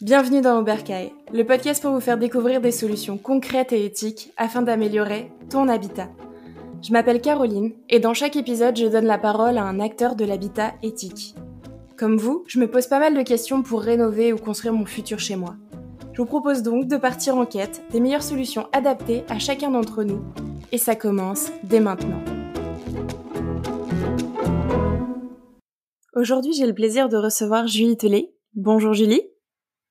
Bienvenue dans Oberkaï, le podcast pour vous faire découvrir des solutions concrètes et éthiques afin d'améliorer ton habitat. Je m'appelle Caroline et dans chaque épisode, je donne la parole à un acteur de l'habitat éthique. Comme vous, je me pose pas mal de questions pour rénover ou construire mon futur chez moi. Je vous propose donc de partir en quête des meilleures solutions adaptées à chacun d'entre nous. Et ça commence dès maintenant. Aujourd'hui, j'ai le plaisir de recevoir Julie Tellet. Bonjour Julie.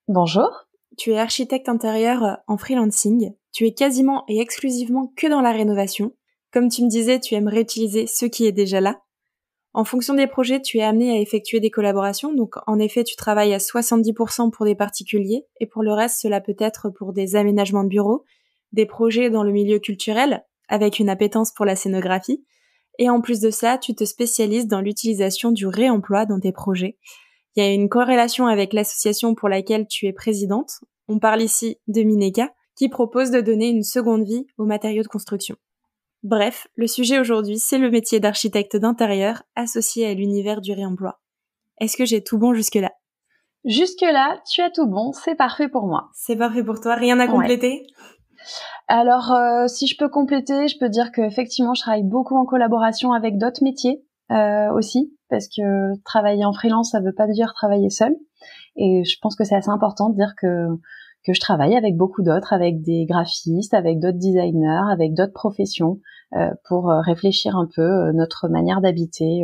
Bonjour. Tu es architecte intérieur en freelancing. Tu es quasiment et exclusivement que dans la rénovation. Comme tu me disais, tu aimes réutiliser ce qui est déjà là. En fonction des projets, tu es amené à effectuer des collaborations. Donc, en effet, tu travailles à 70% pour des particuliers et pour le reste, cela peut être pour des aménagements de bureaux, des projets dans le milieu culturel avec une appétence pour la scénographie. Et en plus de ça, tu te spécialises dans l'utilisation du réemploi dans tes projets. Il y a une corrélation avec l'association pour laquelle tu es présidente. On parle ici de Mineka, qui propose de donner une seconde vie aux matériaux de construction. Bref, le sujet aujourd'hui, c'est le métier d'architecte d'intérieur associé à l'univers du réemploi. Est-ce que j'ai tout bon jusque-là ? Jusque-là, tu as tout bon, c'est parfait pour moi. C'est parfait pour toi, rien à compléter ? Alors, si je peux compléter, je peux dire qu'effectivement, je travaille beaucoup en collaboration avec d'autres métiers aussi, parce que travailler en freelance, ça veut pas dire travailler seul. Et je pense que c'est assez important de dire que je travaille avec beaucoup d'autres, avec des graphistes, avec d'autres designers, avec d'autres professions, pour réfléchir un peu notre manière d'habiter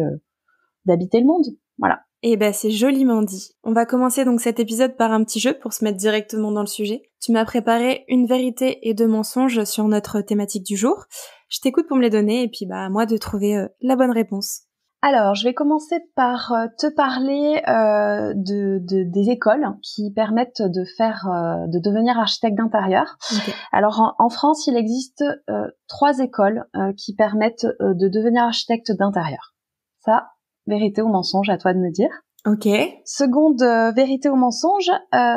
le monde. Voilà. Eh ben, c'est joliment dit. On va commencer donc cet épisode par un petit jeu pour se mettre directement dans le sujet. Tu m'as préparé une vérité et deux mensonges sur notre thématique du jour. Je t'écoute pour me les donner et puis à moi de trouver la bonne réponse. Alors, je vais commencer par te parler des écoles qui permettent de devenir architecte d'intérieur. Okay. Alors, en France, il existe 3 écoles qui permettent de devenir architecte d'intérieur. Ça, vérité ou mensonge, à toi de me dire. Ok. Seconde vérité ou mensonge,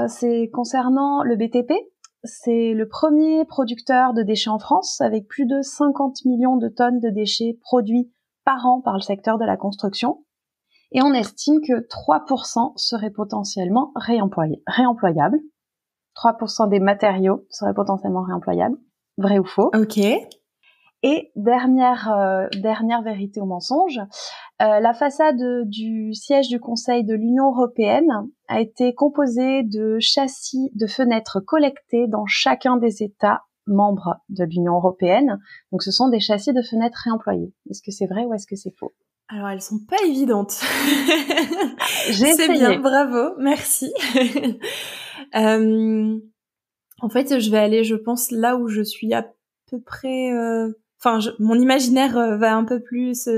c'est concernant le BTP. C'est le premier producteur de déchets en France, avec plus de 50 millions de tonnes de déchets produits par an par le secteur de la construction. Et on estime que 3% seraient potentiellement réemployables. 3% des matériaux seraient potentiellement réemployables. Vrai ou faux ? Ok. Et dernière vérité ou mensonge, la façade du siège du Conseil de l'Union européenne a été composée de châssis de fenêtres collectés dans chacun des États membres de l'Union européenne. Donc ce sont des châssis de fenêtres réemployés. Est-ce que c'est vrai ou est-ce que c'est faux ? Alors elles sont pas évidentes. J'ai essayé. C'est bien, bravo, merci. En fait, je vais aller, je pense, là où je suis à peu près... mon imaginaire va un peu plus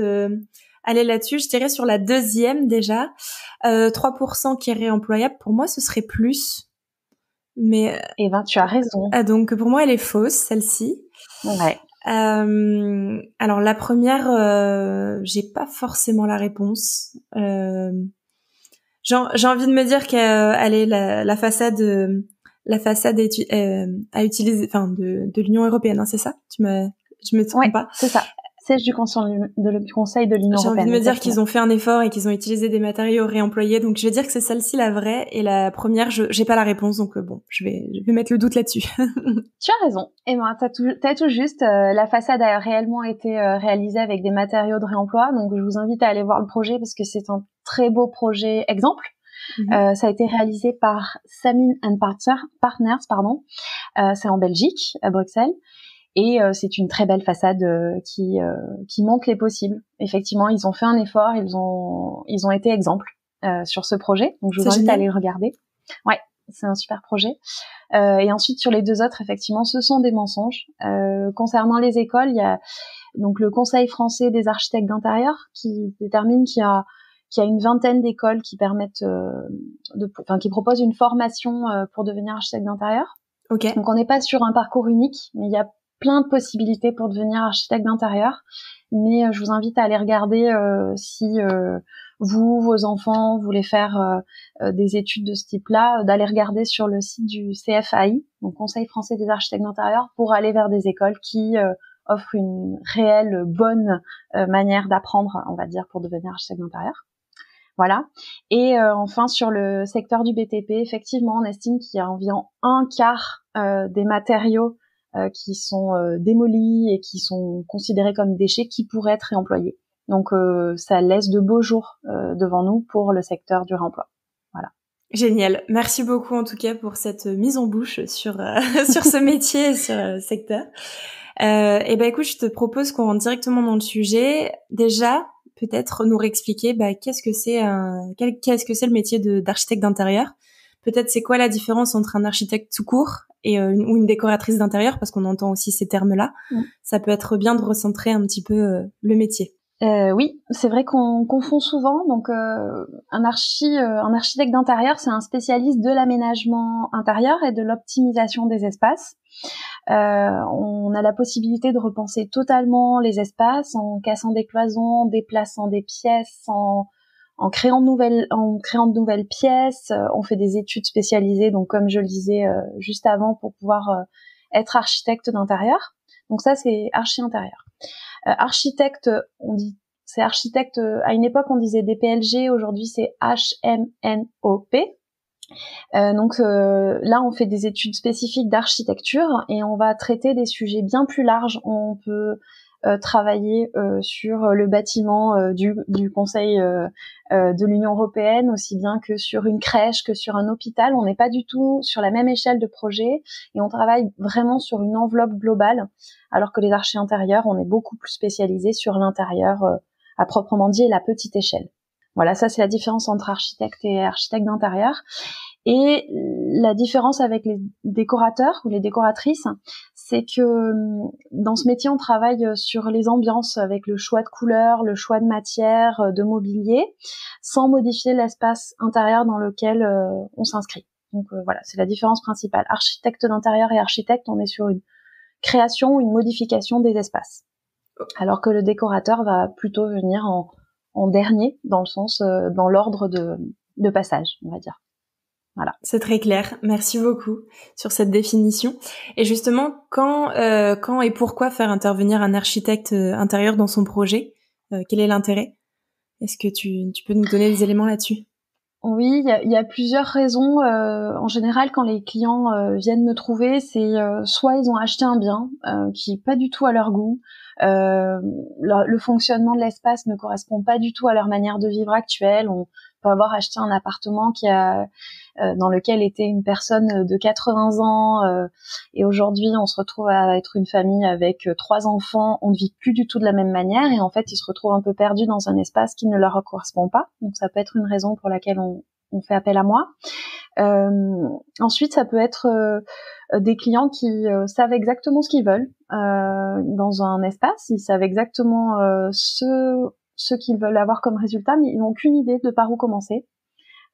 aller là-dessus. Je dirais sur la deuxième déjà. 3% qui est réemployable, pour moi, ce serait plus. Mais eh ben, tu as raison. Donc pour moi, elle est fausse, celle-ci. Ouais. Alors la première, j'ai pas forcément la réponse. J'ai envie de me dire qu'elle est la façade à utiliser, enfin de l'Union européenne, hein, c'est ça ? Je me trompe pas ? C'est ça. Siège du Conseil de l'Union européenne. J'ai envie de me dire exactement. qu'ils ont fait un effort et qu'ils ont utilisé des matériaux réemployés, donc je vais dire que c'est celle-ci la vraie, et la première, j'ai pas la réponse, donc bon, je vais mettre le doute là-dessus. Tu as raison. Et ben, t'as tout juste. La façade a réellement été réalisée avec des matériaux de réemploi, donc je vous invite à aller voir le projet parce que c'est un très beau projet exemple. Ça a été réalisé par Samin & Partners, c'est en Belgique, à Bruxelles. Et c'est une très belle façade qui montre les possibles. Effectivement, ils ont fait un effort, ils ont été exemples sur ce projet. Donc je vous invite à aller le regarder. Ouais, c'est un super projet. Et ensuite sur les deux autres, effectivement, ce sont des mensonges. Concernant les écoles, il y a donc le Conseil français des architectes d'intérieur qui détermine qu'il y a une vingtaine d'écoles qui permettent qui proposent une formation pour devenir architecte d'intérieur. Ok. Donc on n'est pas sur un parcours unique, mais il y a plein de possibilités pour devenir architecte d'intérieur, mais je vous invite à aller regarder si vos enfants voulaient faire des études de ce type-là, d'aller regarder sur le site du CFAI, donc Conseil français des architectes d'intérieur, pour aller vers des écoles qui offrent une réelle bonne manière d'apprendre, on va dire, pour devenir architecte d'intérieur. Voilà. Et enfin, sur le secteur du BTP, effectivement, on estime qu'il y a environ un quart des matériaux qui sont démolis et qui sont considérés comme déchets qui pourraient être réemployés. Donc, ça laisse de beaux jours devant nous pour le secteur du réemploi. Voilà. Génial. Merci beaucoup en tout cas pour cette mise en bouche sur sur ce métier et sur le secteur. Et ben écoute, je te propose qu'on rentre directement dans le sujet. Déjà, peut-être nous réexpliquer qu'est-ce que c'est le métier d'architecte d'intérieur. Peut-être c'est quoi la différence entre un architecte tout court et ou une décoratrice d'intérieur, parce qu'on entend aussi ces termes-là. Ça peut être bien de recentrer un petit peu le métier. Oui, c'est vrai qu'on confond souvent. Donc, un architecte d'intérieur, c'est un spécialiste de l'aménagement intérieur et de l'optimisation des espaces. On a la possibilité de repenser totalement les espaces en cassant des cloisons, déplaçant des pièces, en créant de nouvelles pièces. On fait des études spécialisées, donc comme je le disais juste avant, pour pouvoir être architecte d'intérieur. Donc ça, c'est archi-intérieur. Architecte, c'est architecte. À une époque, on disait DPLG. Aujourd'hui, c'est HMNOP. Donc là, on fait des études spécifiques d'architecture et on va traiter des sujets bien plus larges. On peut travailler sur le bâtiment du Conseil de l'Union européenne, aussi bien que sur une crèche, que sur un hôpital. On n'est pas du tout sur la même échelle de projet et on travaille vraiment sur une enveloppe globale, alors que les archis intérieurs, on est beaucoup plus spécialisé sur l'intérieur à proprement dit et la petite échelle. Voilà, ça c'est la différence entre architecte et architecte d'intérieur. Et la différence avec les décorateurs ou les décoratrices, c'est que dans ce métier, on travaille sur les ambiances avec le choix de couleurs, le choix de matière, de mobilier, sans modifier l'espace intérieur dans lequel on s'inscrit. Donc voilà, c'est la différence principale. Architecte d'intérieur et architecte, on est sur une création ou une modification des espaces. Alors que le décorateur va plutôt venir en dernier, dans le sens, dans l'ordre de passage, on va dire. Voilà. C'est très clair. Merci beaucoup sur cette définition. Et justement, quand et pourquoi faire intervenir un architecte intérieur dans son projet? Quel est l'intérêt? Est-ce que tu peux nous donner des éléments là-dessus? Oui, il y a plusieurs raisons. En général, quand les clients viennent me trouver, c'est soit ils ont acheté un bien qui est pas du tout à leur goût, le fonctionnement de l'espace ne correspond pas du tout à leur manière de vivre actuelle. On peut avoir acheté un appartement dans lequel était une personne de 80 ans et aujourd'hui on se retrouve à être une famille avec 3 enfants. On ne vit plus du tout de la même manière et en fait ils se retrouvent un peu perdus dans un espace qui ne leur correspond pas. Donc ça peut être une raison pour laquelle on fait appel à moi. Ensuite, ça peut être des clients qui savent exactement ce qu'ils veulent dans un espace. Ils savent exactement ce qu'ils veulent avoir comme résultat, mais ils n'ont aucune idée de par où commencer.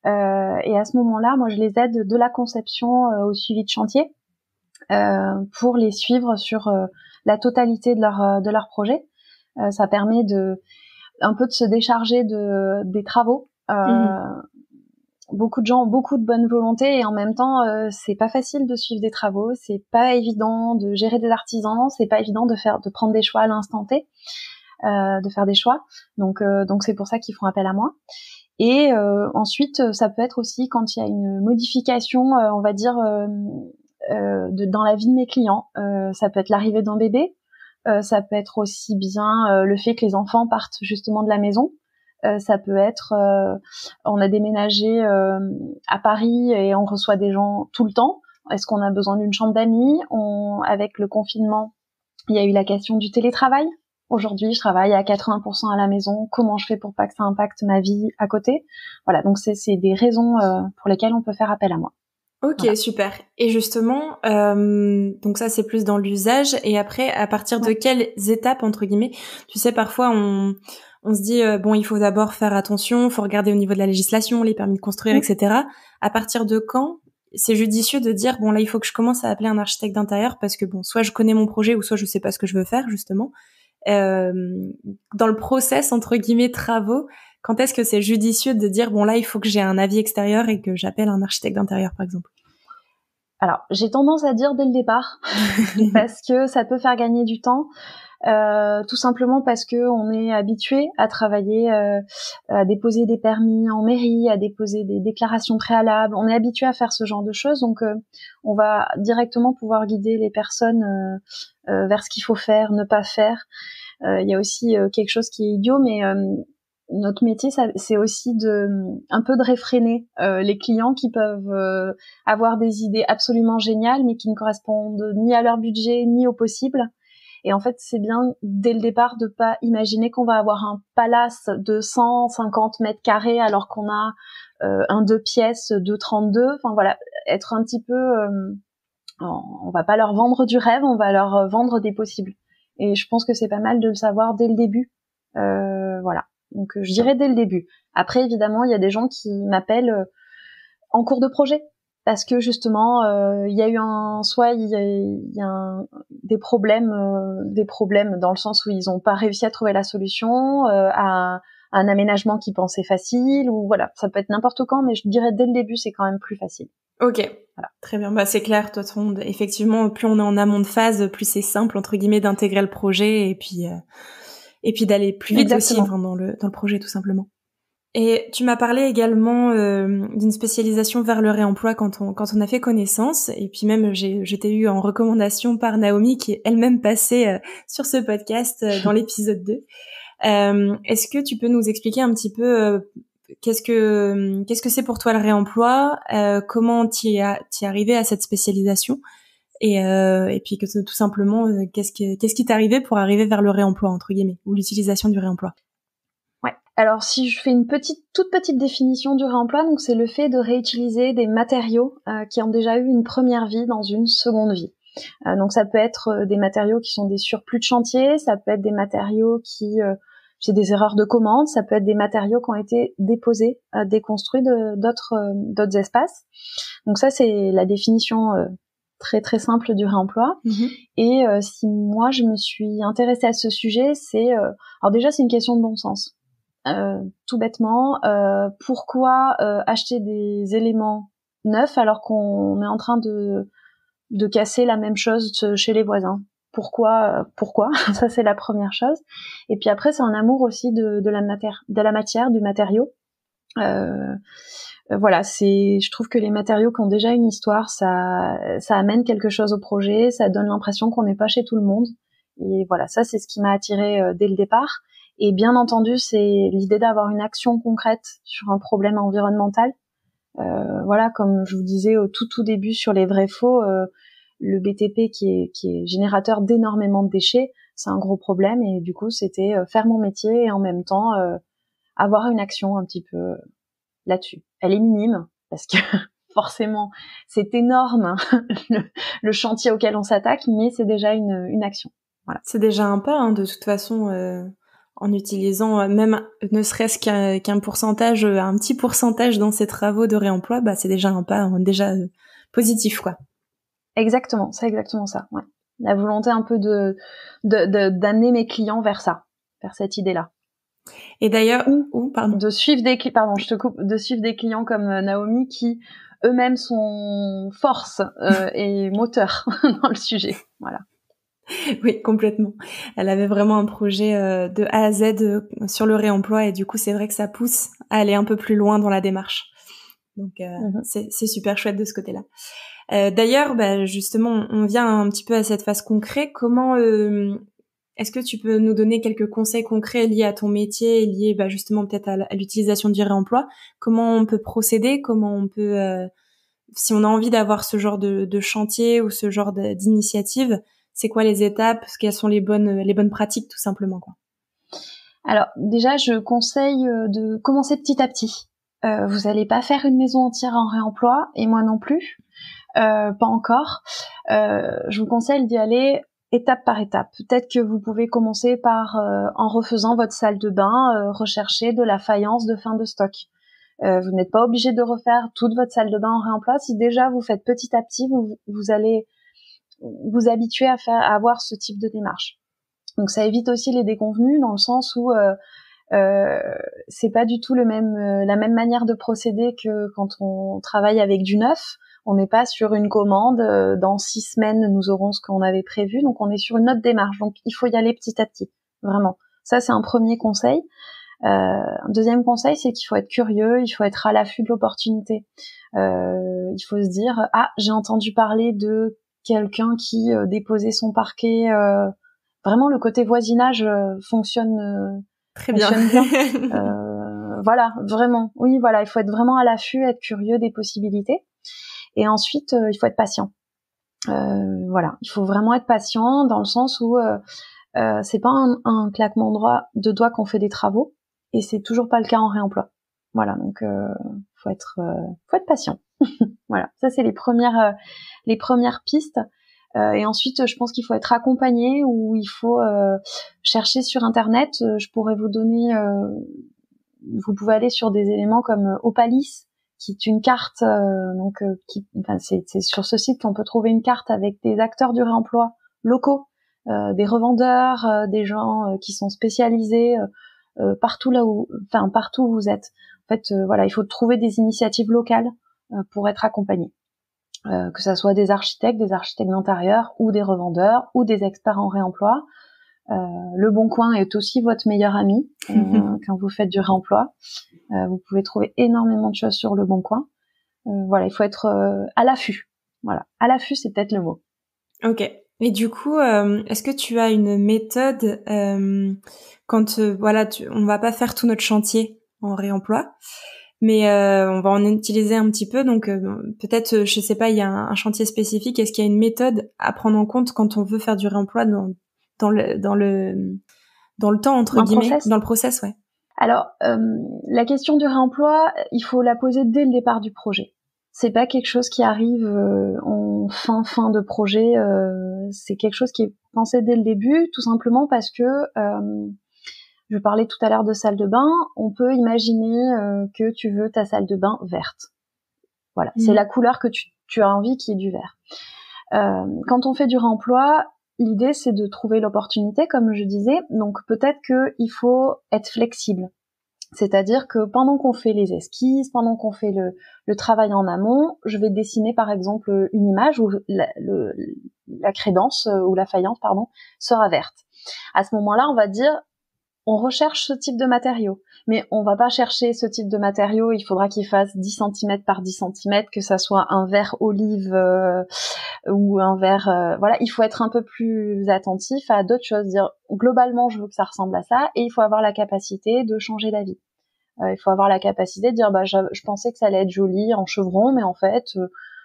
Et à ce moment-là, moi, je les aide de la conception au suivi de chantier pour les suivre sur la totalité de leur projet. Ça permet un peu de se décharger des travaux. Beaucoup de gens ont beaucoup de bonne volonté et en même temps c'est pas facile de suivre des travaux, c'est pas évident de gérer des artisans, c'est pas évident de prendre des choix à l'instant T, de faire des choix. Donc c'est pour ça qu'ils font appel à moi. Et ensuite ça peut être aussi quand il y a une modification on va dire dans la vie de mes clients. Ça peut être l'arrivée d'un bébé, ça peut être aussi bien le fait que les enfants partent justement de la maison. Ça peut être, on a déménagé à Paris et on reçoit des gens tout le temps. Est-ce qu'on a besoin d'une chambre d'amis? Avec le confinement, il y a eu la question du télétravail. Aujourd'hui, je travaille à 80% à la maison. Comment je fais pour pas que ça impacte ma vie à côté? Voilà, donc c'est des raisons pour lesquelles on peut faire appel à moi. Ok, voilà. Super. Et justement, donc ça c'est plus dans l'usage. Et après, à partir de quelles étapes, entre guillemets, tu sais, parfois on se dit bon, il faut d'abord faire attention, faut regarder au niveau de la législation, les permis de construire, etc. À partir de quand c'est judicieux de dire bon là il faut que je commence à appeler un architecte d'intérieur parce que bon soit je connais mon projet ou soit je sais pas ce que je veux faire justement. Dans le process entre guillemets travaux, quand est-ce que c'est judicieux de dire bon là il faut que j'ai un avis extérieur et que j'appelle un architecte d'intérieur par exemple? Alors j'ai tendance à dire dès le départ parce que ça peut faire gagner du temps. tout simplement parce que on est habitué à travailler, à déposer des permis en mairie, à déposer des déclarations préalables. On est habitué à faire ce genre de choses, donc on va directement pouvoir guider les personnes vers ce qu'il faut faire, ne pas faire. Il y a aussi quelque chose qui est idiot, mais notre métier, c'est aussi un peu de réfréner les clients qui peuvent avoir des idées absolument géniales, mais qui ne correspondent ni à leur budget ni au possible. Et en fait, c'est bien dès le départ de pas imaginer qu'on va avoir un palace de 150 mètres carrés alors qu'on a un 2 pièces de 32. Enfin voilà, être un petit peu, on va pas leur vendre du rêve, on va leur vendre des possibles. Et je pense que c'est pas mal de le savoir dès le début. Voilà. Donc je dirais dès le début. Après, évidemment, il y a des gens qui m'appellent en cours de projet. Parce que justement, il y a eu des problèmes dans le sens où ils n'ont pas réussi à trouver la solution, à un aménagement qu'ils pensaient facile, ou voilà, ça peut être n'importe quand, mais je dirais dès le début, c'est quand même plus facile. Ok, voilà. Très bien. Bah c'est clair. De toute façon, effectivement, plus on est en amont de phase, plus c'est simple entre guillemets d'intégrer le projet et puis d'aller plus vite aussi, enfin, dans le projet tout simplement. Et tu m'as parlé également d'une spécialisation vers le réemploi quand on a fait connaissance. Et puis même, je t'ai eu en recommandation par Naomi, qui est elle-même passée sur ce podcast dans l'épisode 2. Est-ce que tu peux nous expliquer un petit peu qu'est-ce que c'est pour toi le réemploi, comment t'y es arrivé à cette spécialisation, et puis que tout simplement, qu'est-ce qui t'est arrivé pour arriver vers le réemploi, entre guillemets, ou l'utilisation du réemploi? Ouais. Alors si je fais une toute petite définition du réemploi, donc c'est le fait de réutiliser des matériaux qui ont déjà eu une première vie dans une seconde vie. Donc ça peut être des matériaux qui sont des surplus de chantier, ça peut être des matériaux qui c'est des erreurs de commande, ça peut être des matériaux qui ont été déposés, déconstruits d'autres espaces. Donc ça c'est la définition très très simple du réemploi. Mmh. Et si moi je me suis intéressée à ce sujet, alors déjà c'est une question de bon sens. Tout bêtement, pourquoi acheter des éléments neufs alors qu'on est en train de casser la même chose chez les voisins? Pourquoi Ça c'est la première chose. Et puis après c'est un amour aussi de la matière, du matériau. Voilà, je trouve que les matériaux qui ont déjà une histoire, ça amène quelque chose au projet, ça donne l'impression qu'on n'est pas chez tout le monde. Et voilà, ça c'est ce qui m'a attirée dès le départ. Et bien entendu, c'est l'idée d'avoir une action concrète sur un problème environnemental. Voilà, comme je vous disais au tout début sur les vrais faux, le BTP qui est générateur d'énormément de déchets, c'est un gros problème. Et du coup, c'était faire mon métier et en même temps avoir une action un petit peu là-dessus. Elle est minime parce que forcément, c'est énorme le chantier auquel on s'attaque, mais c'est déjà une action. Voilà. C'est déjà un pas, de toute façon, en utilisant même ne serait-ce qu'un pourcentage, un petit pourcentage dans ces travaux de réemploi, bah c'est déjà un pas déjà positif, quoi. Exactement, c'est exactement ça. Ouais. La volonté un peu d'amener mes clients vers ça, vers cette idée-là. Et d'ailleurs, pardon. De suivre de suivre des clients comme Naomi qui eux-mêmes sont force et moteur dans le sujet. Voilà. Oui, complètement. Elle avait vraiment un projet de A à Z sur le réemploi, et du coup, c'est vrai que ça pousse à aller un peu plus loin dans la démarche. Donc, c'est super chouette de ce côté-là. D'ailleurs, bah, justement, on vient un petit peu à cette phase concrète. Comment est-ce que tu peux nous donner quelques conseils concrets liés à ton métier, liés justement peut-être à l'utilisation du réemploi? Comment on peut procéder? Comment on peut, si on a envie d'avoir ce genre de chantier ou ce genre d'initiative, c'est quoi les étapes? Quelles sont les bonnes pratiques, tout simplement, quoi? Alors déjà, je conseille de commencer petit à petit. Vous allez pas faire une maison entière en réemploi, et moi non plus, pas encore. Je vous conseille d'y aller étape par étape. Peut-être que vous pouvez commencer par, en refaisant votre salle de bain, rechercher de la faïence de fin de stock. Vous n'êtes pas obligé de refaire toute votre salle de bain en réemploi. Si déjà vous faites petit à petit, vous allez vous habituer à avoir ce type de démarche. Donc ça évite aussi les déconvenues dans le sens où c'est pas du tout la même manière de procéder que quand on travaille avec du neuf. On n'est pas sur une commande, dans 6 semaines, nous aurons ce qu'on avait prévu. Donc, on est sur une autre démarche. Donc, il faut y aller petit à petit, vraiment. Ça, c'est un premier conseil. Un deuxième conseil, c'est qu'il faut être curieux, il faut être à l'affût de l'opportunité. Il faut se dire, j'ai entendu parler de quelqu'un qui déposait son parquet. Vraiment, le côté voisinage fonctionne très bien. Voilà, vraiment. Oui, voilà, il faut être vraiment à l'affût, être curieux des possibilités. Et ensuite, il faut être patient. Voilà, il faut vraiment être patient dans le sens où c'est pas un claquement de doigts qu'on fait des travaux, et c'est toujours pas le cas en réemploi. Voilà, donc faut être patient. Voilà, ça c'est les premières pistes. Et ensuite, je pense qu'il faut être accompagné, ou il faut chercher sur Internet. Je pourrais vous donner, vous pouvez aller sur des éléments comme Opalis, qui est une carte. C'est sur ce site qu'on peut trouver une carte avec des acteurs du réemploi locaux, des revendeurs, des gens qui sont spécialisés partout où vous êtes. En fait, voilà, il faut trouver des initiatives locales pour être accompagné. Que ça soit des architectes d'intérieur, ou des revendeurs, ou des experts en réemploi. Le Bon Coin est aussi votre meilleur ami quand vous faites du réemploi. Vous pouvez trouver énormément de choses sur Le Bon Coin. Voilà, il faut être à l'affût. Voilà, à l'affût, c'est peut-être le mot. Ok. Et du coup, est-ce que tu as une méthode quand on va pas faire tout notre chantier en réemploi, mais on va en utiliser un petit peu, donc peut-être, je sais pas, il y a un chantier spécifique. Est-ce qu'il y a une méthode à prendre en compte quand on veut faire du réemploi dans le temps, entre guillemets, dans le process, ouais. Alors, la question du réemploi, il faut la poser dès le départ du projet. C'est pas quelque chose qui arrive en fin de projet. C'est quelque chose qui est pensé dès le début, tout simplement parce que je parlais tout à l'heure de salle de bain. On peut imaginer que tu veux ta salle de bain verte. Voilà, c'est la couleur que tu as envie qui est du vert. Quand on fait du réemploi, l'idée c'est de trouver l'opportunité, comme je disais. Donc peut-être qu'il faut être flexible. C'est-à-dire que pendant qu'on fait les esquisses, pendant qu'on fait le travail en amont, je vais dessiner par exemple une image où la crédence ou la faïence, sera verte. À ce moment-là, on va dire, on recherche ce type de matériau. Mais on va pas chercher ce type de matériau, il faudra qu'il fasse 10 cm par 10 cm, que ça soit un vert olive ou un vert... voilà, il faut être un peu plus attentif à d'autres choses. Dire, globalement, je veux que ça ressemble à ça, et il faut avoir la capacité de changer d'avis. Il faut avoir la capacité de dire, je pensais que ça allait être joli en chevron, mais en fait,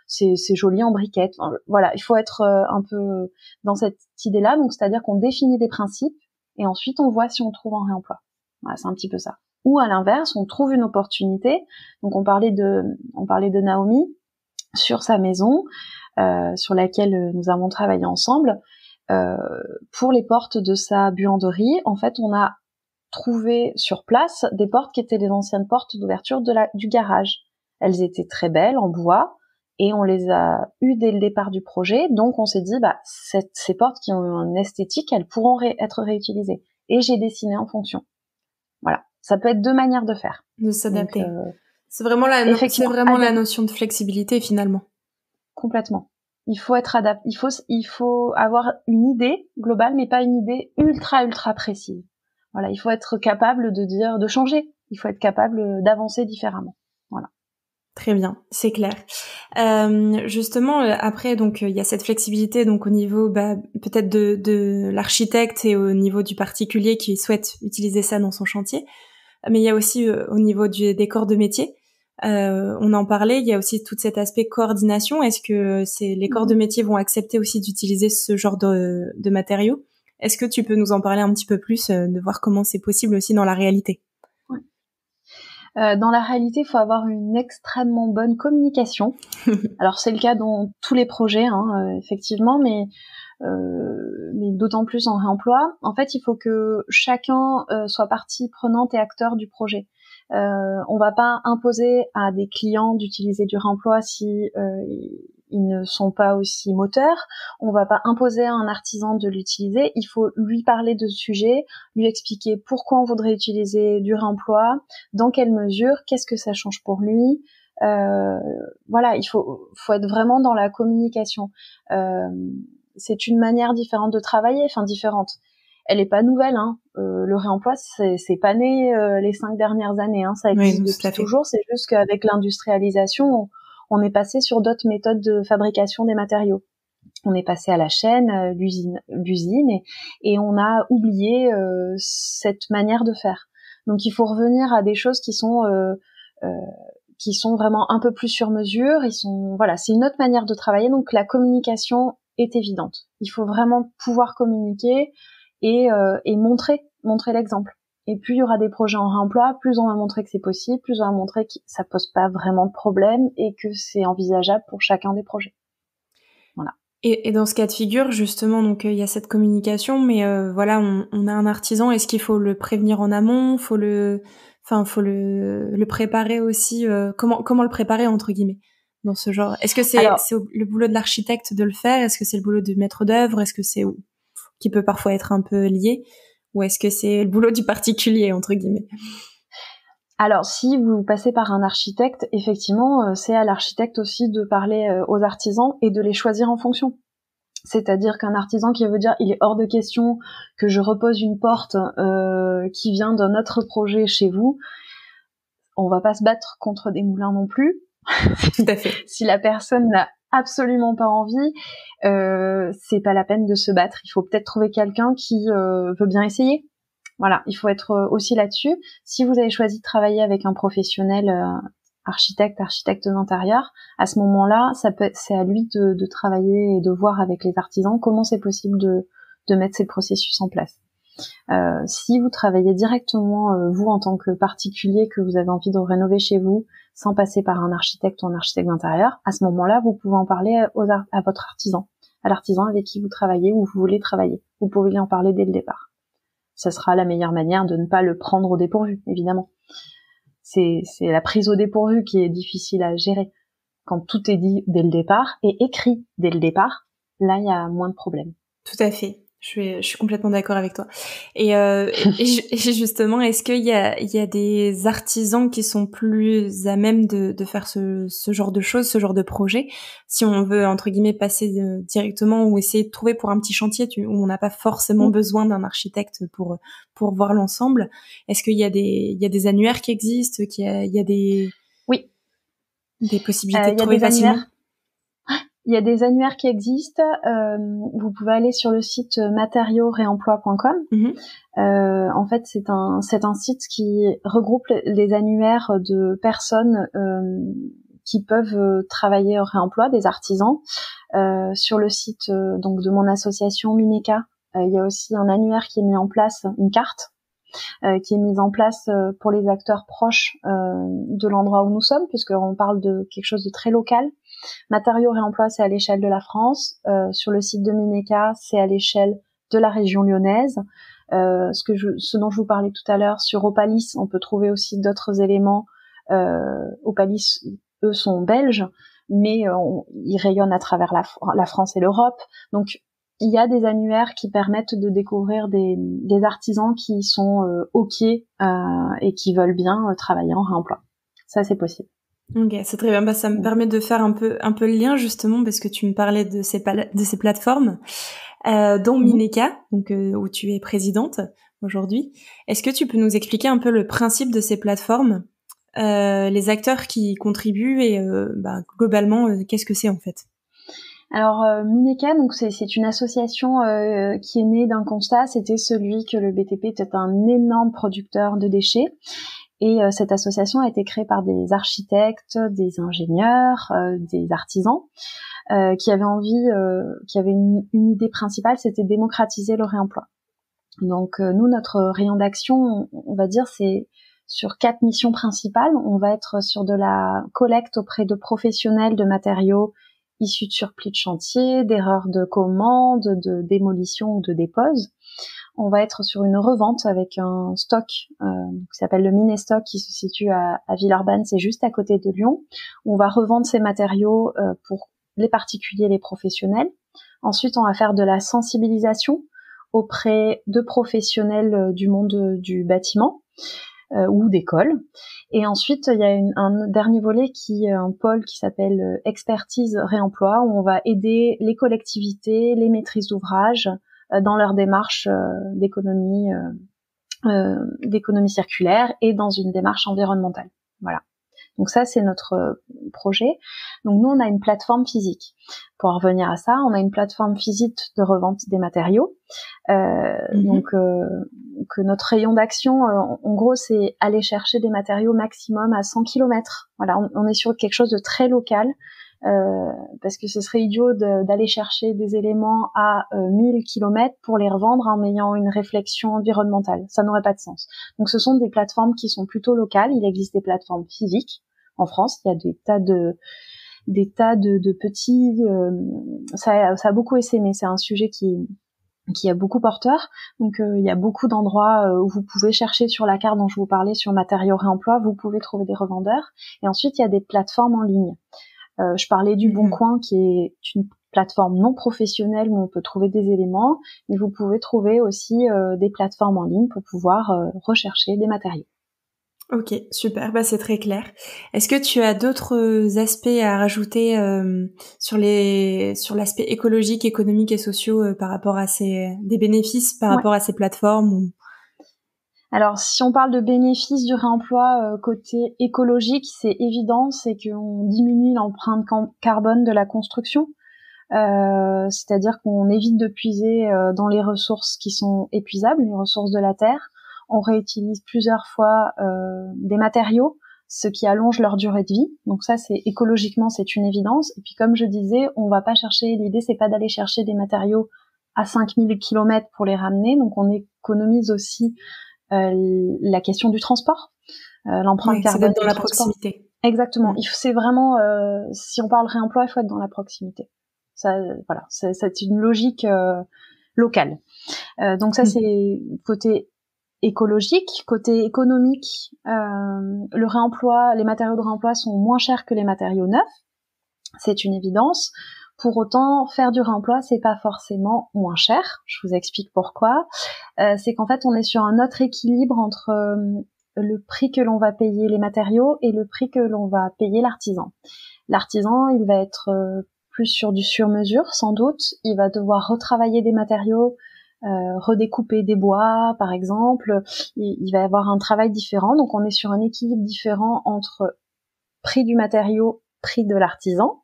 c'est joli en briquette. Enfin, voilà, il faut être un peu dans cette idée-là. Donc, c'est-à-dire qu'on définit des principes, et ensuite on voit si on trouve en réemploi. Voilà, c'est un petit peu ça. Ou à l'inverse, on trouve une opportunité. Donc on parlait de Naomi sur sa maison, sur laquelle nous avons travaillé ensemble. Pour les portes de sa buanderie, en fait, on a trouvé sur place des portes qui étaient les anciennes portes d'ouverture du garage. Elles étaient très belles en bois, et on les a eues dès le départ du projet. Donc on s'est dit, ces portes qui ont une esthétique, elles pourront être réutilisées. Et j'ai dessiné en fonction. Voilà, ça peut être deux manières de faire. De s'adapter. C'est vraiment la notion de flexibilité finalement. Complètement. Il faut être adapté. Il faut avoir une idée globale, mais pas une idée ultra précise. Voilà, il faut être capable de changer. Il faut être capable d'avancer différemment. Voilà. Très bien, c'est clair. Justement, après, donc il y a cette flexibilité, donc au niveau peut-être de l'architecte et au niveau du particulier qui souhaite utiliser ça dans son chantier. Mais il y a aussi au niveau des corps de métier. On en parlait, il y a aussi tout cet aspect coordination. Est-ce que les corps de métier vont accepter aussi d'utiliser ce genre de matériaux? Est-ce que tu peux nous en parler un petit peu plus, de voir comment c'est possible aussi dans la réalité? Dans la réalité, il faut avoir une extrêmement bonne communication. Alors c'est le cas dans tous les projets, effectivement, mais d'autant plus en réemploi. En fait, il faut que chacun soit partie prenante et acteur du projet. On va pas imposer à des clients d'utiliser du réemploi si ils ne sont pas aussi moteurs. On va pas imposer à un artisan de l'utiliser. Il faut lui parler de ce sujet, lui expliquer pourquoi on voudrait utiliser du réemploi, dans quelle mesure, qu'est-ce que ça change pour lui, Voilà, il faut être vraiment dans la communication. C'est une manière différente de travailler, enfin différente. Elle est pas nouvelle, hein. Le réemploi, c'est pas né les 5 dernières années, hein. Ça existe depuis toujours. C'est juste qu'avec l'industrialisation, on est passé sur d'autres méthodes de fabrication des matériaux. On est passé à la chaîne, l'usine, et on a oublié cette manière de faire. Donc il faut revenir à des choses qui sont vraiment un peu plus sur mesure. C'est une autre manière de travailler. Donc la communication est évidente. Il faut vraiment pouvoir communiquer et montrer l'exemple. Et plus il y aura des projets en réemploi, plus on va montrer que c'est possible, plus on va montrer que ça pose pas vraiment de problème et que c'est envisageable pour chacun des projets. Voilà. Et dans ce cas de figure, justement, donc il y a cette communication, mais voilà, on a un artisan. Est-ce qu'il faut le prévenir en amont, faut le préparer aussi. Comment le préparer entre guillemets dans ce genre? Est-ce que c'est le boulot de l'architecte de le faire? Est-ce que c'est le boulot du maître d'œuvre? Est-ce que c'est qui peut parfois être un peu lié? Ou est-ce que c'est le boulot du particulier entre guillemets? Alors, si vous passez par un architecte, effectivement, c'est à l'architecte aussi de parler aux artisans et de les choisir en fonction. C'est-à-dire qu'un artisan qui veut dire il est hors de question que je repose une porte qui vient d'un autre projet chez vous, on va pas se battre contre des moulins non plus. Tout à fait. Si la personne n'a absolument pas envie, c'est pas la peine de se battre. Il faut peut-être trouver quelqu'un qui veut bien essayer. Voilà, il faut être aussi là-dessus. Si vous avez choisi de travailler avec un professionnel architecte d'intérieur, à ce moment-là, c'est à lui de travailler et de voir avec les artisans comment c'est possible de mettre ces processus en place. Si vous travaillez directement, vous en tant que particulier, que vous avez envie de rénover chez vous, sans passer par un architecte ou un architecte d'intérieur, à ce moment-là, vous pouvez en parler à votre artisan, à l'artisan avec qui vous travaillez ou vous voulez travailler. Vous pouvez lui en parler dès le départ. Ça sera la meilleure manière de ne pas le prendre au dépourvu, évidemment. C'est la prise au dépourvu qui est difficile à gérer. Quand tout est dit dès le départ et écrit dès le départ, là, il y a moins de problèmes. Tout à fait. Je suis complètement d'accord avec toi. Et justement, est-ce qu'il y a des artisans qui sont plus à même de faire ce genre de choses, ce genre de projet, si on veut entre guillemets passer directement ou essayer de trouver pour un petit chantier où on n'a pas forcément besoin d'un architecte pour voir l'ensemble. Est-ce qu'il y a des annuaires qui existent, qu'il y a des possibilités de trouver facilement? Il y a des annuaires qui existent. Vous pouvez aller sur le site matériauxréemploi.com. En fait, c'est un site qui regroupe les annuaires de personnes qui peuvent travailler au réemploi, des artisans. Sur le site donc de mon association Mineka, il y a aussi un annuaire qui est mis en place, une carte qui est mise en place pour les acteurs proches de l'endroit où nous sommes, puisqu'on parle de quelque chose de très local. Matériaux réemploi, c'est à l'échelle de la France. Sur le site de Mineka, c'est à l'échelle de la région lyonnaise. Ce dont je vous parlais tout à l'heure, sur Opalis, on peut trouver aussi d'autres éléments. Opalis, eux, sont belges, mais ils rayonnent à travers la France et l'Europe. Donc, il y a des annuaires qui permettent de découvrir des artisans qui sont OK et qui veulent bien travailler en réemploi. Ça, c'est possible. Ok, c'est très bien. Ça me permet de faire un peu le lien justement parce que tu me parlais de ces plateformes, dont Mineka, donc où tu es présidente aujourd'hui. Est-ce que tu peux nous expliquer un peu le principe de ces plateformes, les acteurs qui contribuent et globalement qu'est-ce que c'est en fait? Alors Mineka, donc c'est une association qui est née d'un constat, c'était celui que le BTP était un énorme producteur de déchets. Et cette association a été créée par des architectes, des ingénieurs, des artisans qui avaient envie, qui avaient une idée principale, c'était démocratiser le réemploi. Donc nous, notre rayon d'action, on va dire, c'est sur 4 missions principales. On va être sur de la collecte auprès de professionnels de matériaux issus de surplis de chantier, d'erreurs de commande, de démolition ou de dépose. On va être sur une revente avec un stock qui s'appelle le Minestock qui se situe à Villeurbanne, c'est juste à côté de Lyon. On va revendre ces matériaux pour les particuliers et les professionnels. Ensuite, on va faire de la sensibilisation auprès de professionnels du monde du bâtiment. ou d'écoles. Et ensuite, il y a un dernier volet un pôle qui s'appelle expertise réemploi, où on va aider les collectivités, les maîtrises d'ouvrage dans leur démarche d'économie circulaire et dans une démarche environnementale. Voilà. Donc ça, c'est notre projet. Donc nous, on a une plateforme physique. Pour en revenir à ça, on a une plateforme physique de revente des matériaux. Donc que notre rayon d'action, en gros, c'est aller chercher des matériaux maximum à 100 km. Voilà, on est sur quelque chose de très local. Parce que ce serait idiot d'aller chercher des éléments à 1000 km pour les revendre en ayant une réflexion environnementale. Ça n'aurait pas de sens. Donc ce sont des plateformes qui sont plutôt locales. Il existe des plateformes physiques en France. Il y a des tas de petits... ça a beaucoup essaimé. C'est un sujet qui a beaucoup porteur. Donc il y a beaucoup d'endroits où vous pouvez chercher sur la carte dont je vous parlais sur matériaux réemploi. Vous pouvez trouver des revendeurs. Et ensuite, il y a des plateformes en ligne. Je parlais du Bon Coin, qui est une plateforme non professionnelle où on peut trouver des éléments, mais vous pouvez trouver aussi des plateformes en ligne pour pouvoir rechercher des matériaux. Ok, super, c'est très clair. Est-ce que tu as d'autres aspects à rajouter sur l'aspect écologique, économique et sociaux par rapport à des bénéfices par rapport à ces plateformes Alors, si on parle de bénéfices du réemploi côté écologique, c'est évident, c'est qu'on diminue l'empreinte carbone de la construction. C'est-à-dire qu'on évite de puiser dans les ressources qui sont épuisables, les ressources de la terre. On réutilise plusieurs fois des matériaux, ce qui allonge leur durée de vie. Donc ça, écologiquement, c'est une évidence. Et puis comme je disais, on va pas chercher, l'idée c'est pas d'aller chercher des matériaux à 5000 km pour les ramener. Donc on économise aussi la question du transport, l'empreinte carbone dans la proximité. Exactement. C'est vraiment, si on parle réemploi, il faut être dans la proximité. Ça, voilà, c'est une logique locale. Donc ça, c'est côté écologique. Côté économique, le réemploi, les matériaux de réemploi sont moins chers que les matériaux neufs. C'est une évidence. Pour autant, faire du réemploi, c'est pas forcément moins cher. Je vous explique pourquoi. C'est qu'en fait, on est sur un autre équilibre entre le prix que l'on va payer les matériaux et le prix que l'on va payer l'artisan. L'artisan, il va être plus sur du sur-mesure, sans doute. Il va devoir retravailler des matériaux, redécouper des bois, par exemple. Il va y avoir un travail différent. Donc, on est sur un équilibre différent entre prix du matériau, prix de l'artisan.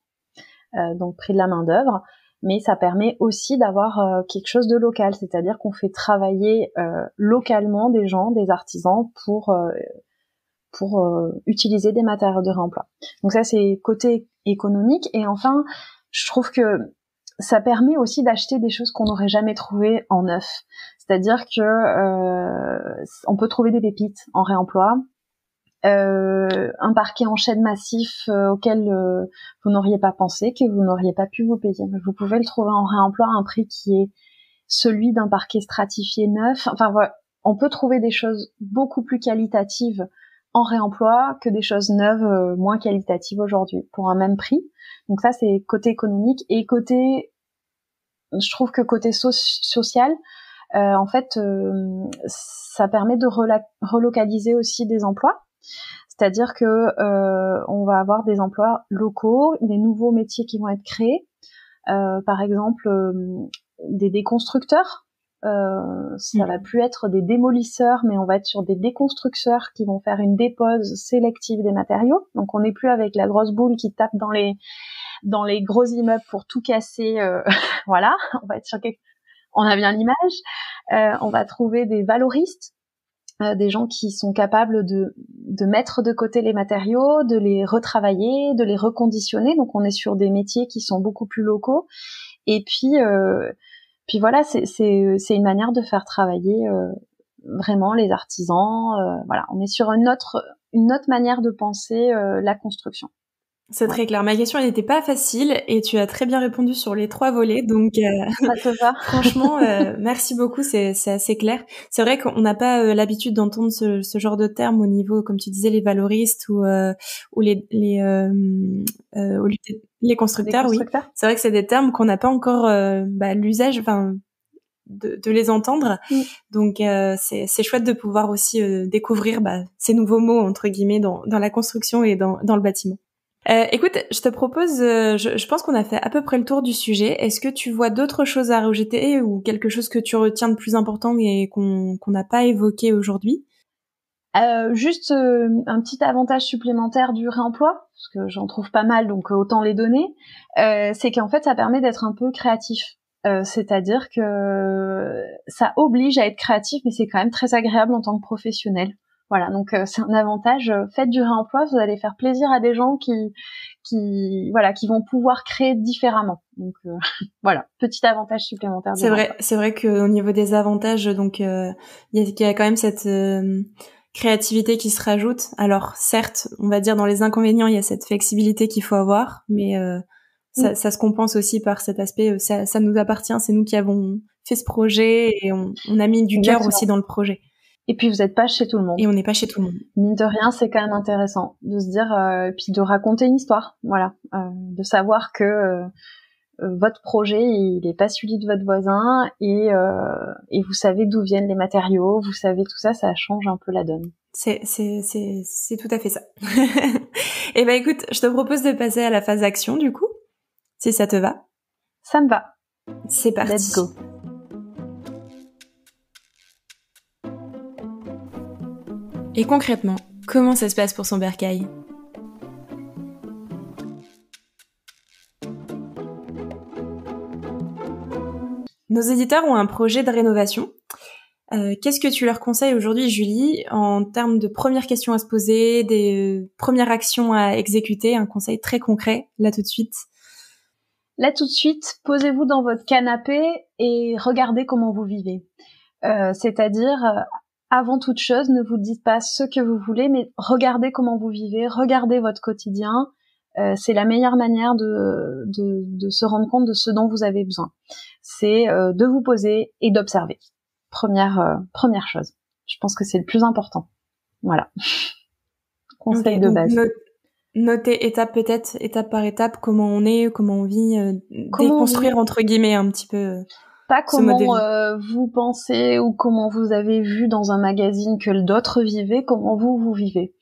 Donc prix de la main-d'œuvre, mais ça permet aussi d'avoir quelque chose de local, c'est-à-dire qu'on fait travailler localement des gens, des artisans pour utiliser des matériaux de réemploi. Donc ça, c'est côté économique. Et enfin, je trouve que ça permet aussi d'acheter des choses qu'on n'aurait jamais trouvées en neuf. C'est-à-dire que on peut trouver des pépites en réemploi. Un parquet en chêne massif auquel vous n'auriez pas pensé, que vous n'auriez pas pu vous payer. Mais vous pouvez le trouver en réemploi à un prix qui est celui d'un parquet stratifié neuf. Enfin voilà, on peut trouver des choses beaucoup plus qualitatives en réemploi que des choses neuves moins qualitatives aujourd'hui pour un même prix. Donc ça, c'est côté économique. Et je trouve que côté social, en fait, ça permet de relocaliser aussi des emplois. C'est-à-dire que on va avoir des emplois locaux, des nouveaux métiers qui vont être créés. Par exemple, des déconstructeurs. Ça va plus être des démolisseurs, mais on va être sur des déconstructeurs qui vont faire une dépose sélective des matériaux. Donc on n'est plus avec la grosse boule qui tape dans les gros immeubles pour tout casser. Voilà, on va être sur on a bien l'image. On va trouver des valoristes. Des gens qui sont capables de mettre de côté les matériaux, de les retravailler, de les reconditionner. Donc on est sur des métiers qui sont beaucoup plus locaux. Et puis voilà, c'est une manière de faire travailler vraiment les artisans. Voilà, on est sur une autre manière de penser la construction. C'est très clair. Ma question, elle n'était pas facile et tu as très bien répondu sur les 3 volets. Donc, ça te va. Franchement, merci beaucoup. C'est assez clair. C'est vrai qu'on n'a pas l'habitude d'entendre ce genre de termes au niveau, comme tu disais, les valoristes ou les constructeurs. Oui. C'est vrai que c'est des termes qu'on n'a pas encore l'usage. Enfin, de les entendre. Donc c'est chouette de pouvoir aussi découvrir ces nouveaux mots entre guillemets dans la construction et dans le bâtiment. Écoute, je te propose, je pense qu'on a fait à peu près le tour du sujet. Est-ce que tu vois d'autres choses à rajouter ou quelque chose que tu retiens de plus important et qu'on n'a pas évoqué aujourd'hui? Juste un petit avantage supplémentaire du réemploi, parce que j'en trouve pas mal, donc autant les donner, c'est qu'en fait ça permet d'être un peu créatif. C'est-à-dire que ça oblige à être créatif, mais c'est quand même très agréable en tant que professionnel. Voilà, donc c'est un avantage. Faites du réemploi, vous allez faire plaisir à des gens qui vont pouvoir créer différemment. Donc voilà, petit avantage supplémentaire. C'est vrai que au niveau des avantages, donc il y a quand même cette créativité qui se rajoute. Alors certes, on va dire dans les inconvénients, il y a cette flexibilité qu'il faut avoir, mais ça se compense aussi par cet aspect. Ça nous appartient, c'est nous qui avons fait ce projet et on a mis du cœur aussi dans le projet. Et puis vous n'êtes pas chez tout le monde. Et on n'est pas chez tout le monde. Mine de rien, c'est quand même intéressant de se dire, puis de raconter une histoire, voilà, de savoir que votre projet, il est pas celui de votre voisin et vous savez d'où viennent les matériaux, vous savez tout ça, ça change un peu la donne. C'est tout à fait ça. Et écoute, je te propose de passer à la phase action du coup, si ça te va. Ça me va. C'est parti. Let's go. Et concrètement, comment ça se passe pour son bercail ? Nos éditeurs ont un projet de rénovation. Qu'est-ce que tu leur conseilles aujourd'hui, Julie, en termes de premières questions à se poser, des premières actions à exécuter, un conseil très concret, là tout de suite ? Là tout de suite, posez-vous dans votre canapé et regardez comment vous vivez. C'est-à-dire, avant toute chose, ne vous dites pas ce que vous voulez, mais regardez comment vous vivez, regardez votre quotidien. C'est la meilleure manière de se rendre compte de ce dont vous avez besoin. C'est de vous poser et d'observer. Première chose. Je pense que c'est le plus important. Voilà. Conseil de base. Noter étape par étape, comment on est, comment on vit, déconstruire entre guillemets un petit peu. Pas comment vous pensez ou comment vous avez vu dans un magazine que d'autres vivaient, comment vous vivez.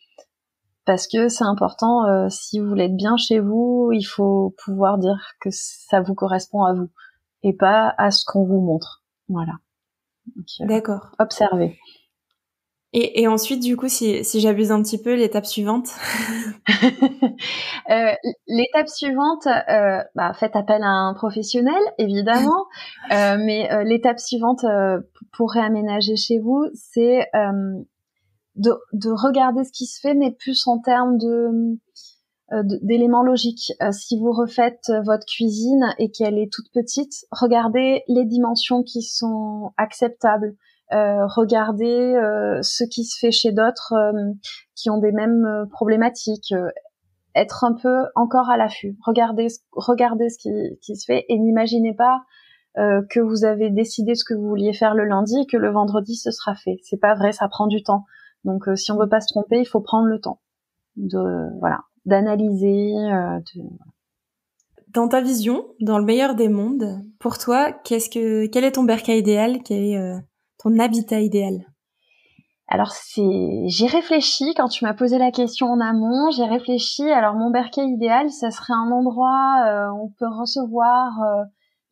Parce que c'est important, si vous voulez être bien chez vous, il faut pouvoir dire que ça vous correspond à vous et pas à ce qu'on vous montre. Voilà. Donc, d'accord. Observez. Et ensuite, du coup, si j'abuse un petit peu, l'étape suivante. L'étape suivante, faites appel à un professionnel, évidemment. Mais l'étape suivante pour réaménager chez vous, c'est de regarder ce qui se fait, mais plus en termes d'éléments logiques. Si vous refaites votre cuisine et qu'elle est toute petite, regardez les dimensions qui sont acceptables. Regardez ce qui se fait chez d'autres qui ont des mêmes problématiques. Être un peu encore à l'affût. Regardez ce qui se fait et n'imaginez pas que vous avez décidé ce que vous vouliez faire le lundi et que le vendredi ce sera fait. C'est pas vrai, ça prend du temps. Donc si on veut pas se tromper, il faut prendre le temps d'analyser. Dans ta vision, dans le meilleur des mondes, pour toi, quel est ton bercail idéal ? Quel est ton habitat idéal ? Alors j'ai réfléchi quand tu m'as posé la question en amont, j'ai réfléchi. Alors mon bercail idéal, ça serait un endroit où on peut recevoir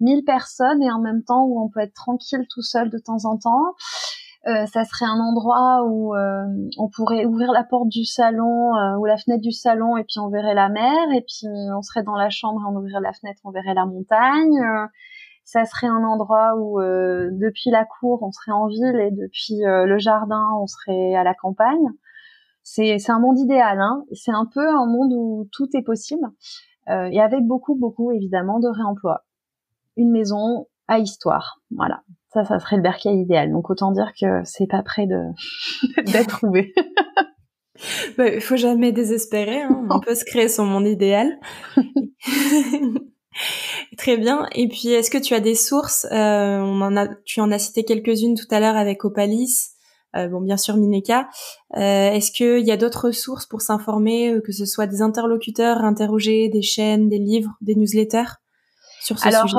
1000 personnes et en même temps où on peut être tranquille tout seul de temps en temps. Ça serait un endroit où on pourrait ouvrir la porte du salon ou la fenêtre du salon et puis on verrait la mer et puis on serait dans la chambre et on ouvrirait la fenêtre, on verrait la montagne. Ça serait un endroit où depuis la cour on serait en ville et depuis le jardin on serait à la campagne. C'est un monde idéal, hein. C'est un peu un monde où tout est possible et avec beaucoup évidemment de réemploi. Une maison à histoire, voilà. Ça serait le bercail idéal. Donc autant dire que c'est pas près d'être trouvé. Il faut jamais désespérer, hein. On peut se créer son monde idéal. Très bien. Et puis, est-ce que tu as des sources ? Tu en as cité quelques-unes tout à l'heure avec Opalis. Bien sûr Mineka. Est-ce qu'il y a d'autres sources pour s'informer, que ce soit des interlocuteurs interrogés, des chaînes, des livres, des newsletters sur ce sujet ?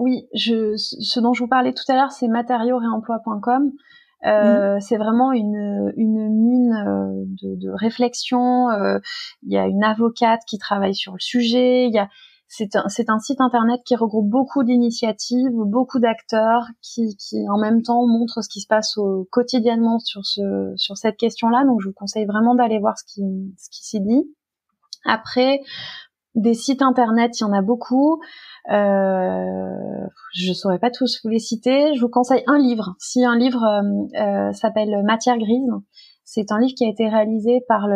oui, ce dont je vous parlais tout à l'heure, c'est matériauxréemploi.com. C'est vraiment une mine de réflexion. Il y a une avocate qui travaille sur le sujet. C'est un site internet qui regroupe beaucoup d'initiatives, beaucoup d'acteurs qui en même temps montrent ce qui se passe quotidiennement sur cette question-là. Donc je vous conseille vraiment d'aller voir ce qui s'y dit. Après, des sites internet, il y en a beaucoup. Je saurais pas tous vous les citer. Je vous conseille un livre. Si un livre s'appelle Matière grise, c'est un livre qui a été réalisé par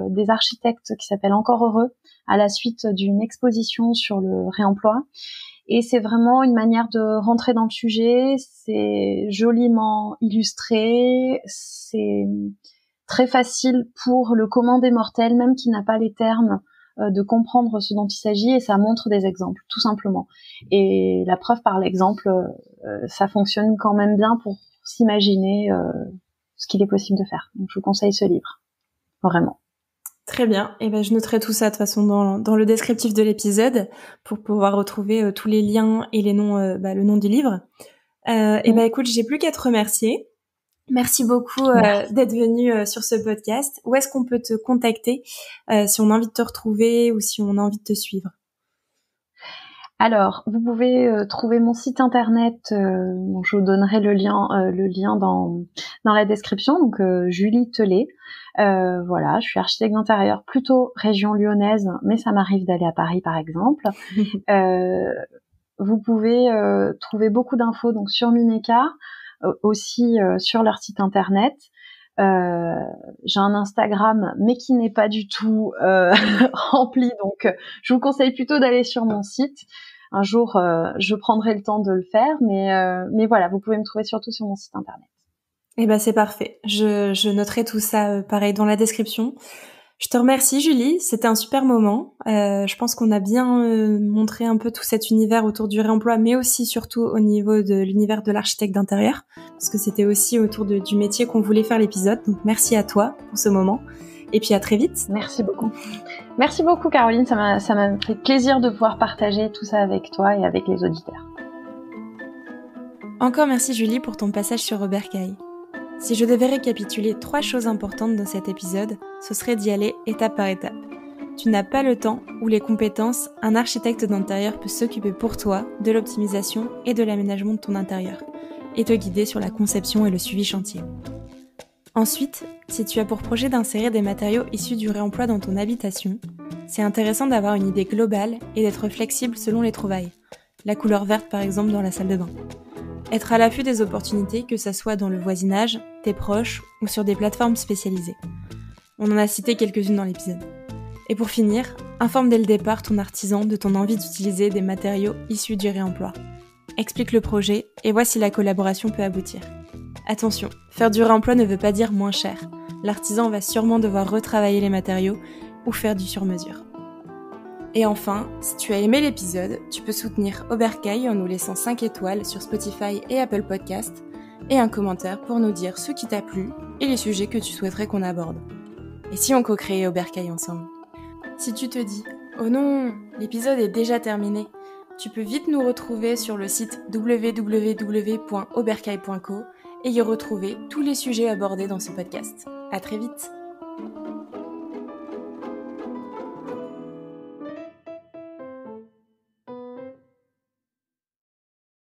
des architectes qui s'appellent Encore Heureux à la suite d'une exposition sur le réemploi. Et c'est vraiment une manière de rentrer dans le sujet. C'est joliment illustré. C'est très facile pour le commun des mortels, même qui n'a pas les termes, de comprendre ce dont il s'agit, et ça montre des exemples, tout simplement. Et la preuve par l'exemple, ça fonctionne quand même bien pour s'imaginer ce qu'il est possible de faire. Donc je vous conseille ce livre, vraiment. Très bien. Et ben je noterai tout ça de toute façon dans le descriptif de l'épisode pour pouvoir retrouver tous les liens et les noms, le nom du livre. Et ben écoute, j'ai plus qu'à te remercier. Merci beaucoup d'être venu sur ce podcast. Où est-ce qu'on peut te contacter si on a envie de te retrouver ou si on a envie de te suivre? Alors, vous pouvez trouver mon site internet, dont je vous donnerai le lien dans la description, donc Julie Tellet. Voilà, je suis architecte d'intérieur, plutôt région lyonnaise, mais ça m'arrive d'aller à Paris par exemple. Vous pouvez trouver beaucoup d'infos donc sur Mineka, aussi sur leur site internet. J'ai un Instagram mais qui n'est pas du tout rempli, donc je vous conseille plutôt d'aller sur mon site. Un jour je prendrai le temps de le faire, mais voilà, vous pouvez me trouver surtout sur mon site internet. Eh ben c'est parfait, je noterai tout ça pareil dans la description. Je te remercie Julie, c'était un super moment. Je pense qu'on a bien montré un peu tout cet univers autour du réemploi, mais aussi surtout au niveau de l'univers de l'architecte d'intérieur, parce que c'était aussi autour du métier qu'on voulait faire l'épisode. Donc merci à toi pour ce moment, et puis à très vite. Merci beaucoup. Merci beaucoup Caroline, ça m'a fait plaisir de pouvoir partager tout ça avec toi et avec les auditeurs. Encore merci Julie pour ton passage sur Robert Cail. Si je devais récapituler 3 choses importantes dans cet épisode, ce serait d'y aller étape par étape. Tu n'as pas le temps ou les compétences, un architecte d'intérieur peut s'occuper pour toi de l'optimisation et de l'aménagement de ton intérieur, et te guider sur la conception et le suivi chantier. Ensuite, si tu as pour projet d'insérer des matériaux issus du réemploi dans ton habitation, c'est intéressant d'avoir une idée globale et d'être flexible selon les trouvailles. La couleur verte par exemple dans la salle de bain. Être à l'affût des opportunités, que ça soit dans le voisinage, tes proches ou sur des plateformes spécialisées. On en a cité quelques-unes dans l'épisode. Et pour finir, informe dès le départ ton artisan de ton envie d'utiliser des matériaux issus du réemploi. Explique le projet et vois si la collaboration peut aboutir. Attention, faire du réemploi ne veut pas dire moins cher. L'artisan va sûrement devoir retravailler les matériaux ou faire du sur-mesure. Et enfin, si tu as aimé l'épisode, tu peux soutenir Robert Cail en nous laissant 5 étoiles sur Spotify et Apple Podcasts et un commentaire pour nous dire ce qui t'a plu et les sujets que tu souhaiterais qu'on aborde. Et si on co-créait Robert Cail ensemble? Si tu te dis « Oh non, l'épisode est déjà terminé », tu peux vite nous retrouver sur le site www.obercail.co et y retrouver tous les sujets abordés dans ce podcast. À très vite!